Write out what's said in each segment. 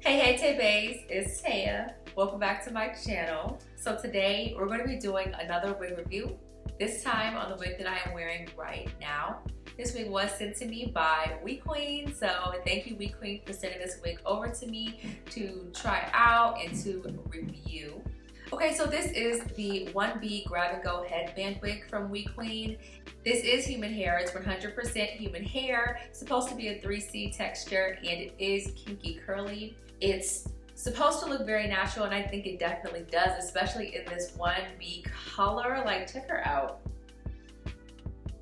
Hey TayBaes, it's Taya. Welcome back to my channel. So today we're going to be doing another wig review, this time on the wig that I am wearing right now. This wig was sent to me by WeQueen, so thank you WeQueen for sending this wig over to me to try out and to review. Okay, so this is the 1B Grab and Go Headband Wig from WeQueen. This is human hair. It's 100% human hair. It's supposed to be a 3C texture, and it is kinky curly. It's supposed to look very natural, and I think it definitely does, especially in this 1B color. Like, check her out.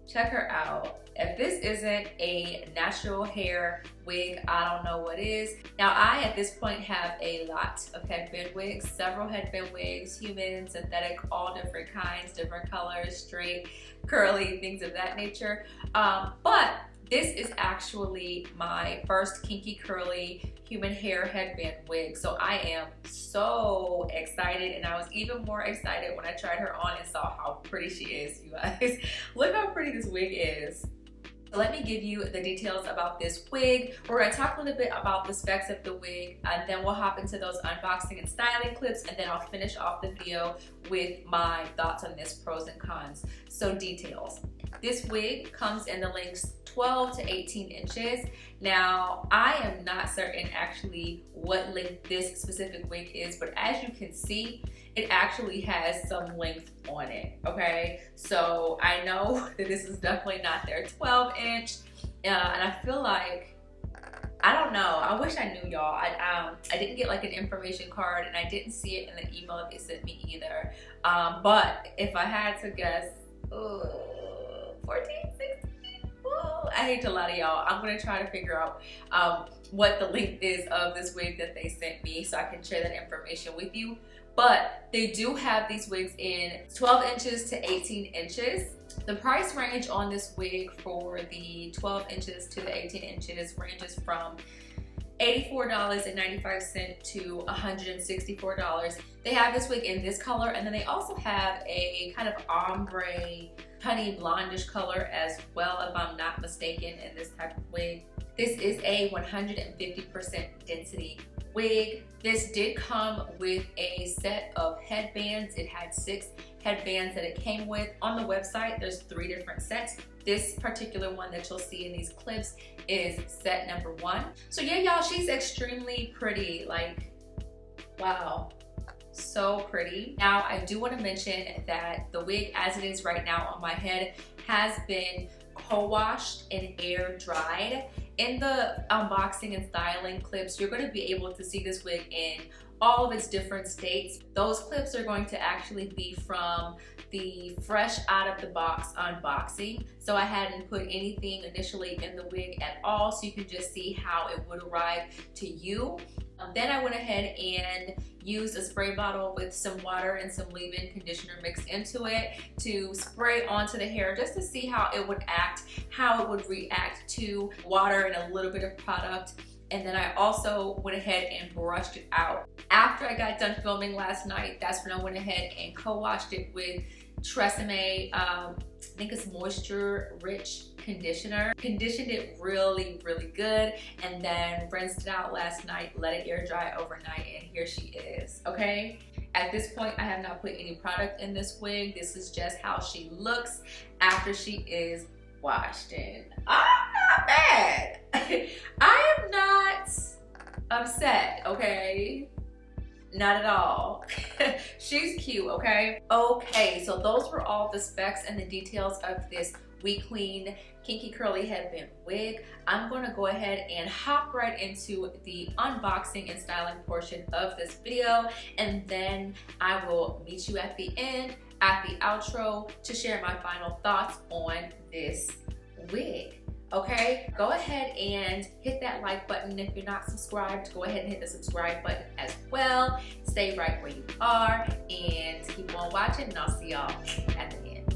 Check her out. If this isn't a natural hair wig, I don't know what is. Now, I at this point have a lot of headband wigs, several headband wigs, human, synthetic, all different kinds, different colors, straight, curly, things of that nature. But this is actually my first kinky curly human hair headband wig. So I am so excited, and I was even more excited when I tried her on and saw how pretty she is, you guys. Look how pretty this wig is. Let me give you the details about this wig. We're going to talk a little bit about the specs of the wig, and then we'll hop into those unboxing and styling clips, and then I'll finish off the video with my thoughts on this, pros and cons. So details. This wig comes in the lengths 12 to 18 inches. Now, I am not certain actually what length this specific wig is, but as you can see, it actually has some length on it, okay? So I know that this is definitely not their 12-inch, and I feel like, I don't know, I wish I knew, y'all. I didn't get like an information card, and I didn't see it in the email that they sent me either. But if I had to guess, 14, 16, I hate to lie to y'all. I'm gonna try to figure out what the length is of this wig that they sent me so I can share that information with you. But they do have these wigs in 12 inches to 18 inches. The price range on this wig for the 12 inches to the 18 inches ranges from $84.95 to $164. They have this wig in this color, and then they also have a kind of ombre honey blondish color as well, if I'm not mistaken, in this type of wig. This is a 150% density wig. This did come with a set of headbands. It had 6 headbands that it came with. On the website, there's 3 different sets. This particular one that you'll see in these clips is set number 1. So yeah, y'all, she's extremely pretty. Like, wow. So pretty. Now, I do want to mention that the wig as it is right now on my head has been co-washed and air dried. In the unboxing and styling clips, you're going to be able to see this wig in all of its different states. Those clips are going to actually be from the fresh out of the box unboxing. So I hadn't put anything initially in the wig at all, so you can just see how it would arrive to you. Then I went ahead and used a spray bottle with some water and some leave-in conditioner mixed into it to spray onto the hair just to see how it would act, how it would react to water and a little bit of product. And then I also went ahead and brushed it out. After I got done filming last night, that's when I went ahead and co-washed it with Tresemme, I think it's moisture rich conditioner. Conditioned it really, really good, and then rinsed it out last night, let it air dry overnight, and here she is, okay? At this point, I have not put any product in this wig. This is just how she looks after she is washed in. I'm not mad. I am not upset, okay? Not at all. She's cute, okay? Okay, so those were all the specs and the details of this WeQueen Kinky Curly Headband Wig. I'm gonna go ahead and hop right into the unboxing and styling portion of this video, and then I will meet you at the end, at the outro, to share my final thoughts on this wig. Okay, go ahead and hit that like button. If you're not subscribed, go ahead and hit the subscribe button as well. Stay right where you are and keep on watching, and I'll see y'all at the end.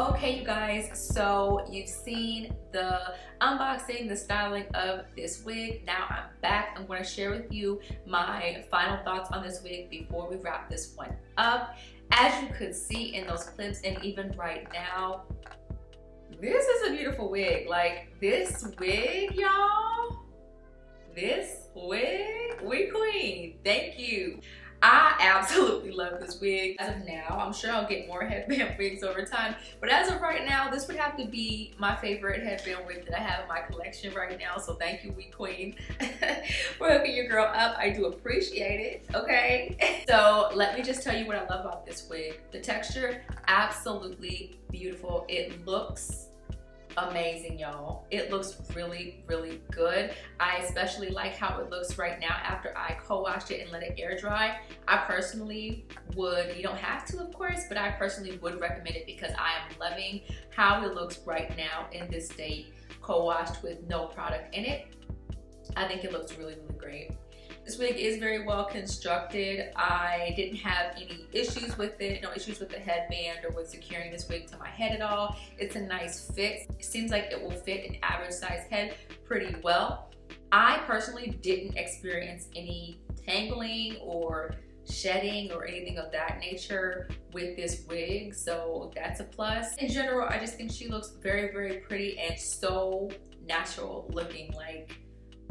Okay, you guys, so you've seen the unboxing, the styling of this wig. Now I'm back. I'm going to share with you my final thoughts on this wig before we wrap this one up. As you could see in those clips and even right now, this is a beautiful wig. Like, this wig, y'all, this wig, WeQueen, thank you. I absolutely love this wig. As of now, I'm sure I'll get more headband wigs over time, but as of right now, this would have to be my favorite headband wig that I have in my collection right now. So thank you, WeQueen, for hooking your girl up. I do appreciate it, okay? So let me just tell you what I love about this wig. The texture, absolutely beautiful. It looks amazing, y'all. It looks really, really good. I especially like how it looks right now after I co-washed it and let it air dry. I personally would, you don't have to of course, but I personally would recommend it because I am loving how it looks right now in this state, co-washed with no product in it. I think it looks really, really great. This wig is very well constructed. I didn't have any issues with it, no issues with the headband or with securing this wig to my head at all. It's a nice fit. It seems like it will fit an average size head pretty well. I personally didn't experience any tangling or shedding or anything of that nature with this wig, so that's a plus. In general, I just think she looks very, very pretty and so natural looking. Like,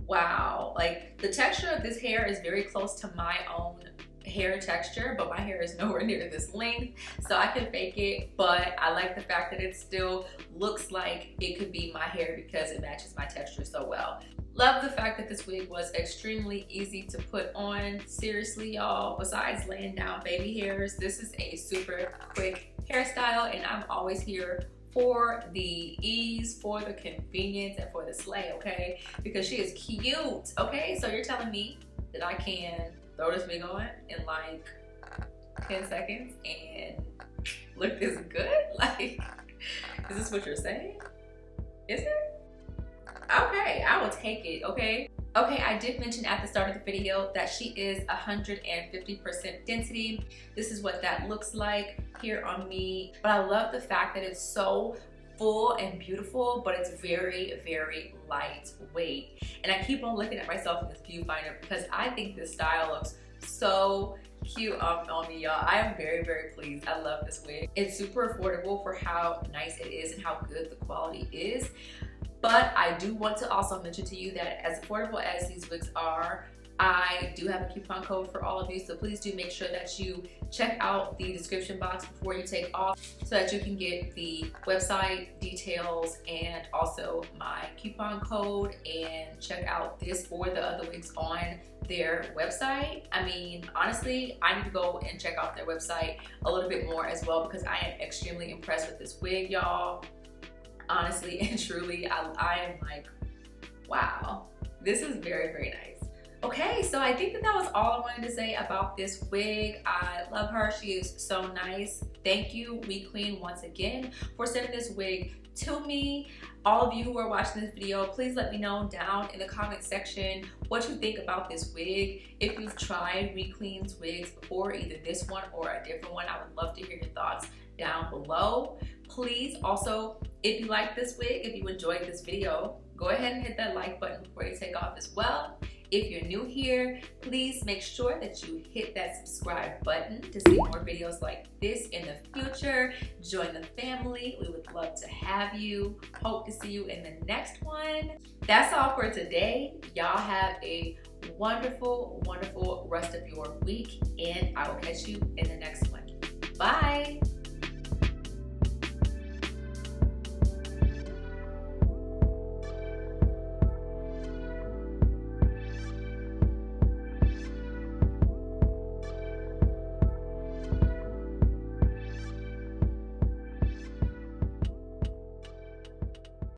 wow, like the texture of this hair is very close to my own hair texture, but my hair is nowhere near this length, so I can fake it, but I like the fact that it still looks like it could be my hair because it matches my texture so well. Love the fact that this wig was extremely easy to put on. Seriously, y'all, besides laying down baby hairs, this is a super quick hairstyle, and I'm always here for the ease, for the convenience, and for the slay, okay? Because she is cute, okay? So you're telling me that I can throw this wig on in like 10 seconds and look this good? Like, is this what you're saying? Is it? Okay, I will take it, okay? Okay, I did mention at the start of the video that she is 150% density. This is what that looks like here on me. But I love the fact that it's so full and beautiful, but it's very, very lightweight. And I keep on looking at myself in this viewfinder because I think this style looks so cute on me, y'all. I am very, very pleased. I love this wig. It's super affordable for how nice it is and how good the quality is. But I do want to also mention to you that as affordable as these wigs are, I do have a coupon code for all of you, so please do make sure that you check out the description box before you take off so that you can get the website details and also my coupon code, and check out this or the other wigs on their website. I mean, honestly, I need to go and check out their website a little bit more as well because I am extremely impressed with this wig, y'all. Honestly and truly, I am like, wow, this is very, very nice. Okay, so I think that was all I wanted to say about this wig. I love her. She is so nice. Thank you, WeQueen, once again for sending this wig to me. All of you who are watching this video, please let me know down in the comment section what you think about this wig. If you've tried WeQueen's wigs before, either this one or a different one, I would love to hear your thoughts down below. Please also, if you like this wig, if you enjoyed this video, go ahead and hit that like button before you take off as well. If you're new here, please make sure that you hit that subscribe button to see more videos like this in the future. Join the family. We would love to have you. Hope to see you in the next one. That's all for today. Y'all have a wonderful, wonderful rest of your week, and I will catch you in the next one. Bye.